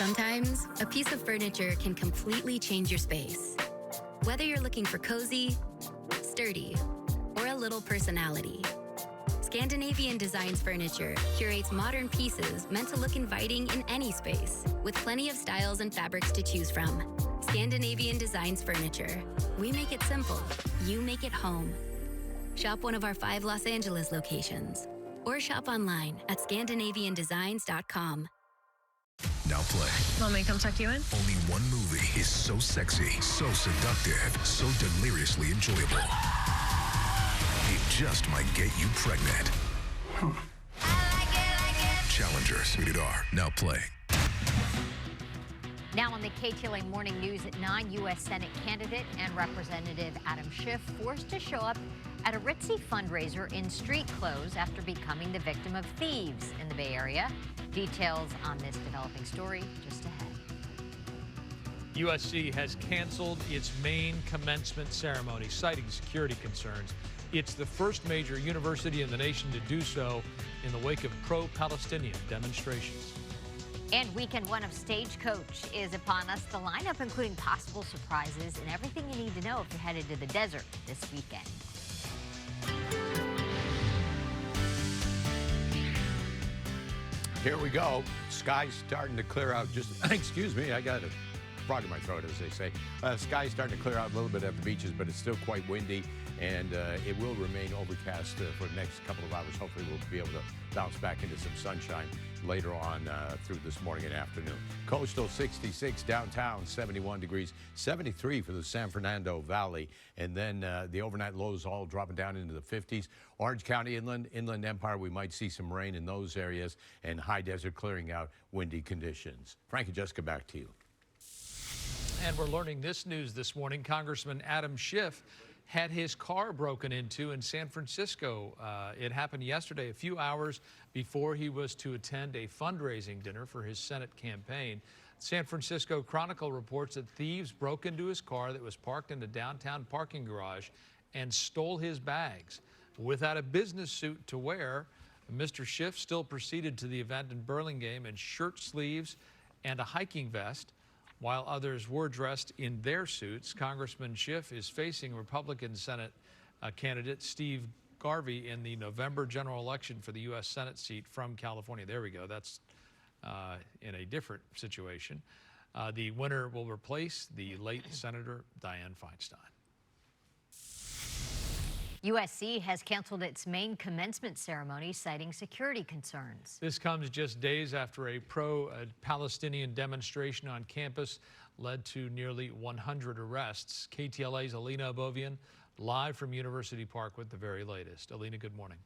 Sometimes, a piece of furniture can completely change your space. Whether you're looking for cozy, sturdy, or a little personality, Scandinavian Designs Furniture curates modern pieces meant to look inviting in any space, with plenty of styles and fabrics to choose from. Scandinavian Designs Furniture. We make it simple. You make it home. Shop one of our 5 Los Angeles locations, or shop online at ScandinavianDesigns.com. Now play. Want me to come tuck you in? Only one movie is so sexy, so seductive, so deliriously enjoyable. It just might get you pregnant. Challengers, rated R. Now play. Now on the KTLA Morning News at 9, U.S. Senate candidate and Representative Adam Schiff forced to show up at a ritzy fundraiser in street clothes after becoming the victim of thieves in the Bay Area. Details on this developing story just ahead. USC has canceled its main commencement ceremony, citing security concerns. It's the first major university in the nation to do so in the wake of pro-Palestinian demonstrations. And weekend one of Stagecoach is upon us. The lineup including possible surprises and everything you need to know if you're headed to the desert this weekend. Here we go. Sky's starting to clear out. Just, excuse me, I got a frog in my throat, as they say. Sky's starting to clear out a little bit at the beaches, but it's still quite windy, and it will remain overcast for the next couple of hours. Hopefully, we'll be able to bounce back into some sunshine later on through this morning and afternoon. Coastal 66, downtown 71 degrees, 73 for the San Fernando Valley, and then the overnight lows all dropping down into the 50s. Orange County, Inland Empire, we might see some rain in those areas, and high desert clearing out, windy conditions. Frank and Jessica, back to you. And we're learning this news this morning. Congressman Adam Schiff had his car broken into in San Francisco. It happened yesterday, a few hours before he was to attend a fundraising dinner for his Senate campaign. San Francisco Chronicle reports that thieves broke into his car that was parked in a downtown parking garage and stole his bags. Without a business suit to wear, Mr. Schiff still proceeded to the event in Burlingame in shirt sleeves and a hiking vest. While others were dressed in their suits, Congressman Schiff is facing Republican Senate candidate Steve Garvey in the November general election for the U.S. Senate seat from California. There we go. That's in a different situation. The winner will replace the late Senator Dianne Feinstein. USC has canceled its main commencement ceremony, citing security concerns. This comes just days after a pro-Palestinian demonstration on campus led to nearly 100 arrests. KTLA's Alina Abovian live from University Park with the very latest. Alina, good morning.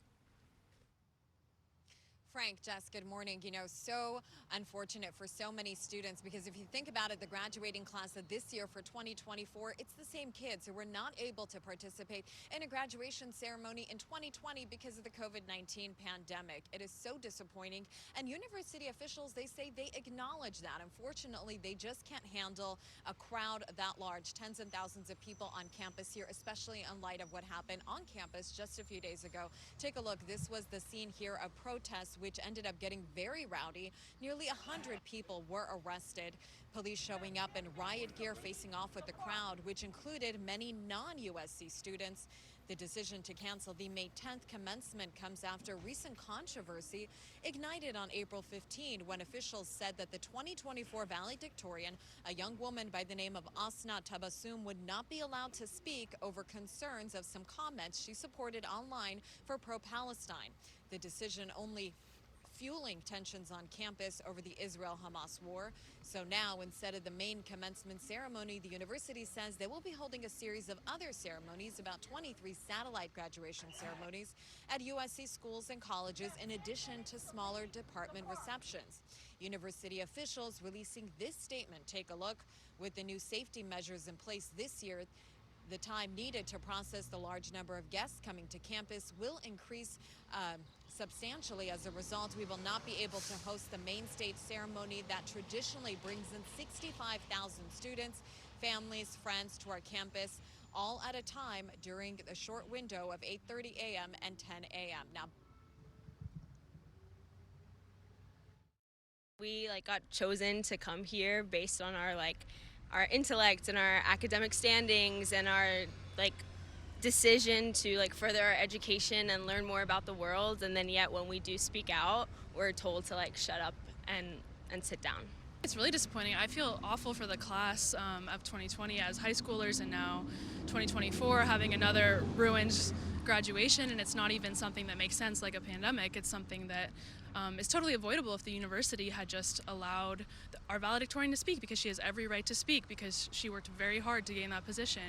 Frank, Jess, good morning. You know, so unfortunate for so many students, because if you think about it, the graduating class of this year for 2024, it's the same kids who were not able to participate in a graduation ceremony in 2020 because of the COVID-19 pandemic. It is so disappointing. And university officials, they say they acknowledge that. Unfortunately, they just can't handle a crowd that large, tens and thousands of people on campus here, especially in light of what happened on campus just a few days ago. Take a look. This was the scene here of protests, which ended up getting very rowdy. Nearly 100 people were arrested. Police showing up in riot gear facing off with the crowd, which included many non-USC students. The decision to cancel the May 10th commencement comes after recent controversy ignited on April 15 when officials said that the 2024 valedictorian, a young woman by the name of Asna Tabassum, would not be allowed to speak over concerns of some comments she supported online for pro-Palestine. The decision only fueling tensions on campus over the Israel-Hamas war. So now, instead of the main commencement ceremony, the university says they will be holding a series of other ceremonies, about 23 satellite graduation ceremonies at USC schools and colleges, in addition to smaller department receptions. University officials releasing this statement. Take a look. With the new safety measures in place this year, the time needed to process the large number of guests coming to campus will increase substantially. As a result, we will not be able to host the main stage ceremony that traditionally brings in 65,000 students, families, friends to our campus, all at a time during a short window of 8:30 a.m. and 10 a.m. Now, we got chosen to come here based on our our intellect and our academic standings and our decision to further our education and learn more about the world, and then yet when we do speak out, we're told to shut up and sit down. It's really disappointing. I feel awful for the class of 2020 as high schoolers, and now 2024 having another ruined graduation, and it's not even something that makes sense like a pandemic. It's something that is totally avoidable if the university had just allowed our valedictorian to speak, because she has every right to speak because she worked very hard to gain that position.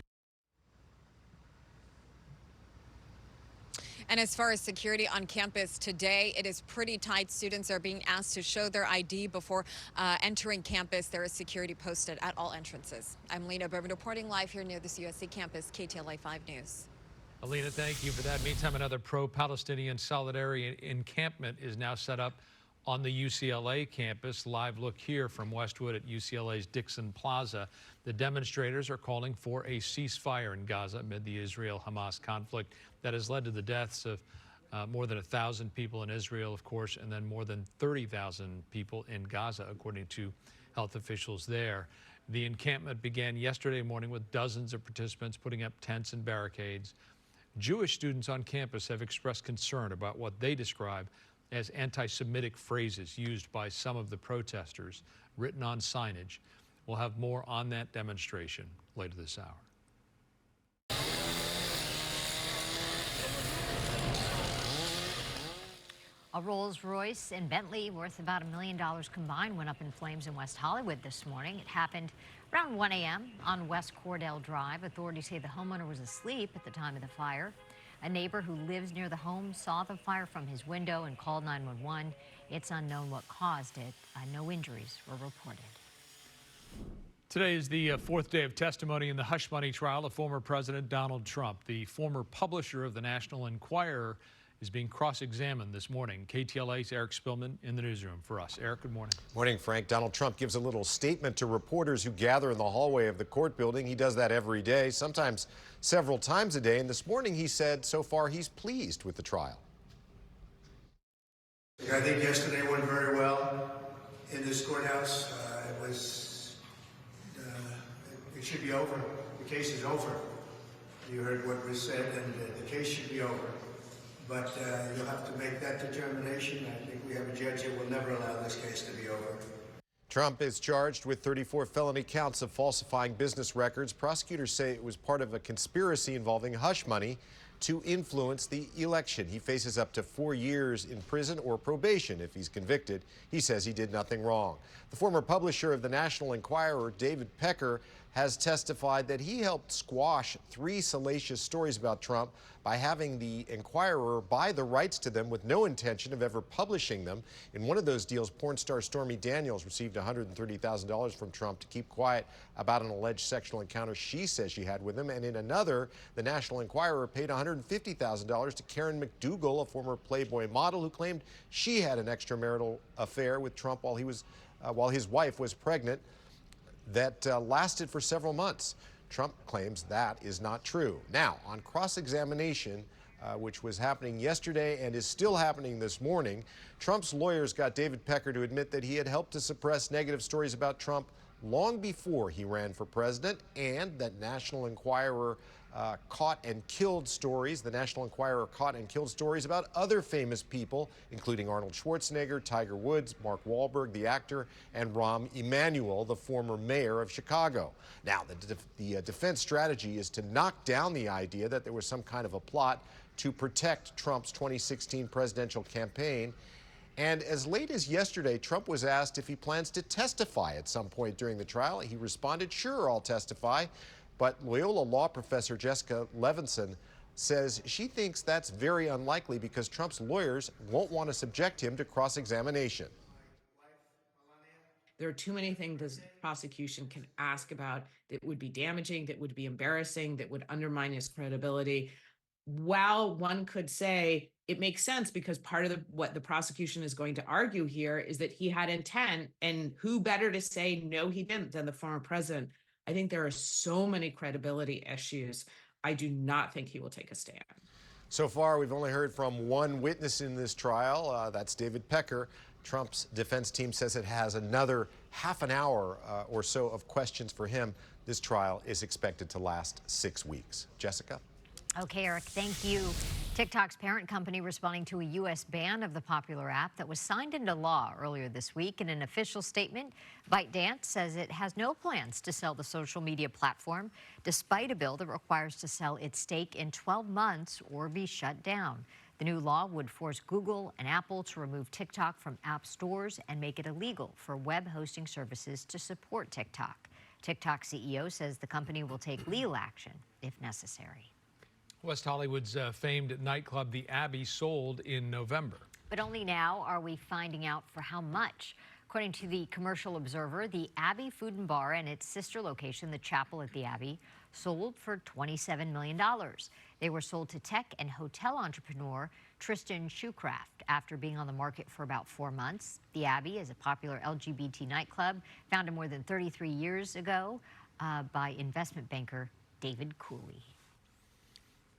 And as far as security on campus today, it is pretty tight. Students are being asked to show their ID before entering campus. There is security posted at all entrances. I'm Lena Berman reporting live here near this USC campus, Ktla 5 News. Alina, thank you for that. Meantime, another pro-Palestinian solidarity encampment is now set up on the UCLA campus. Live look here from Westwood at UCLA's Dixon Plaza. The demonstrators are calling for a ceasefire in Gaza amid the Israel-Hamas conflict that has led to the deaths of more than 1,000 people in Israel, of course, and then more than 30,000 people in Gaza, according to health officials there. The encampment began yesterday morning with dozens of participants putting up tents and barricades. Jewish students on campus have expressed concern about what they describe as anti-Semitic phrases used by some of the protesters, written on signage. We'll have more on that demonstration later this hour. A Rolls-Royce and Bentley worth about $1 million combined went up in flames in West Hollywood this morning. It happened around 1 a.m. on West Cordell Drive. Authorities say the homeowner was asleep at the time of the fire. A neighbor who lives near the home saw the fire from his window and called 911. It's unknown what caused it. No injuries were reported. Today is the fourth day of testimony in the hush money trial of former President Donald Trump. The former publisher of the National Enquirer is being cross-examined this morning. KTLA's Eric Spillman in the newsroom for us. Eric, good morning. Morning, Frank. Donald Trump gives a little statement to reporters who gather in the hallway of the court building. He does that every day, sometimes several times a day. And this morning he said so far he's pleased with the trial. I think yesterday went very well in this courthouse. It should be over. The case is over. You heard what was said, and the case should be over. But you'll have to make that determination. I think we have a judge that will never allow this case to be over. Trump is charged with 34 felony counts of falsifying business records. Prosecutors say it was part of a conspiracy involving hush money to influence the election. He faces up to 4 years in prison or probation if he's convicted. He says he did nothing wrong. The former publisher of the National Enquirer, David Pecker, has testified that he helped squash 3 salacious stories about Trump by having the Enquirer buy the rights to them with no intention of ever publishing them. In one of those deals, porn star Stormy Daniels received $130,000 from Trump to keep quiet about an alleged sexual encounter she says she had with him. And in another, the National Enquirer paid $150,000 to Karen McDougal, a former Playboy model who claimed she had an extramarital affair with Trump while his wife was pregnant. That lasted for several months. Trump claims that is not true. Now, on cross-examination, which was happening yesterday and is still happening this morning, Trump's lawyers got David Pecker to admit that he had helped to suppress negative stories about Trump long before he ran for president, and that National Enquirer caught and killed stories. The National Enquirer caught and killed stories about other famous people, including Arnold Schwarzenegger, Tiger Woods, Mark Wahlberg, the actor, and Rahm Emanuel, the former mayor of Chicago. Now, the defense strategy is to knock down the idea that there was some kind of a plot to protect Trump's 2016 presidential campaign. And as late as yesterday, Trump was asked if he plans to testify at some point during the trial. He responded, "Sure, I'll testify." But Loyola law professor Jessica Levinson says she thinks that's very unlikely because Trump's lawyers won't want to subject him to cross-examination. There are too many things the prosecution can ask about that would be damaging, that would be embarrassing, that would undermine his credibility. While one could say it makes sense because part of what the prosecution is going to argue here is that he had intent, and who better to say no, he didn't than the former president. I think there are so many credibility issues. I do not think he will take a stand. So far, we've only heard from one witness in this trial. That's David Pecker. Trump's defense team says it has another half an hour or so of questions for him. This trial is expected to last 6 weeks. Jessica? Okay, Eric, thank you. TikTok's parent company responding to a U.S. ban of the popular app that was signed into law earlier this week. In an official statement, ByteDance says it has no plans to sell the social media platform, despite a bill that requires to sell its stake in 12 months or be shut down. The new law would force Google and Apple to remove TikTok from app stores and make it illegal for web hosting services to support TikTok. TikTok CEO says the company will take legal action if necessary. West Hollywood's famed nightclub, the Abbey, sold in November. But only now are we finding out for how much. According to the Commercial Observer, the Abbey Food and Bar and its sister location, the Chapel at the Abbey, sold for $27 million. They were sold to tech and hotel entrepreneur Tristan Shoecraft after being on the market for about 4 months. The Abbey is a popular LGBT nightclub founded more than 33 years ago by investment banker David Cooley.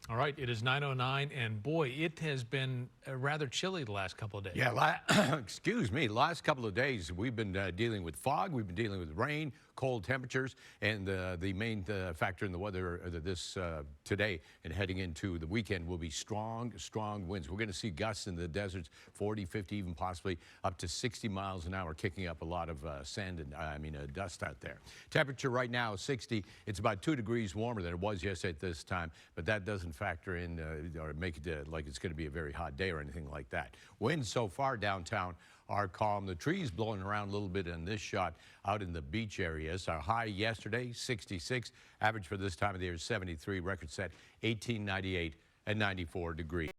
All right, it is 9:09, and boy, it has been rather chilly the last couple of days. Yeah, excuse me, last couple of days we've been dealing with fog, we've been dealing with rain, cold temperatures, and the main factor in the weather this today and heading into the weekend will be strong winds. We're going to see gusts in the deserts, 40, 50, even possibly up to 60 miles an hour, kicking up a lot of sand and dust out there. Temperature right now 60. It's about 2 degrees warmer than it was yesterday at this time, but that doesn't factor in or make it like it's going to be a very hot day or anything like that. Winds so far downtown are calm. The trees blowing around a little bit in this shot out in the beach areas. Our high yesterday, 66. Average for this time of the year is 73. Record set 1898 and 94 degrees.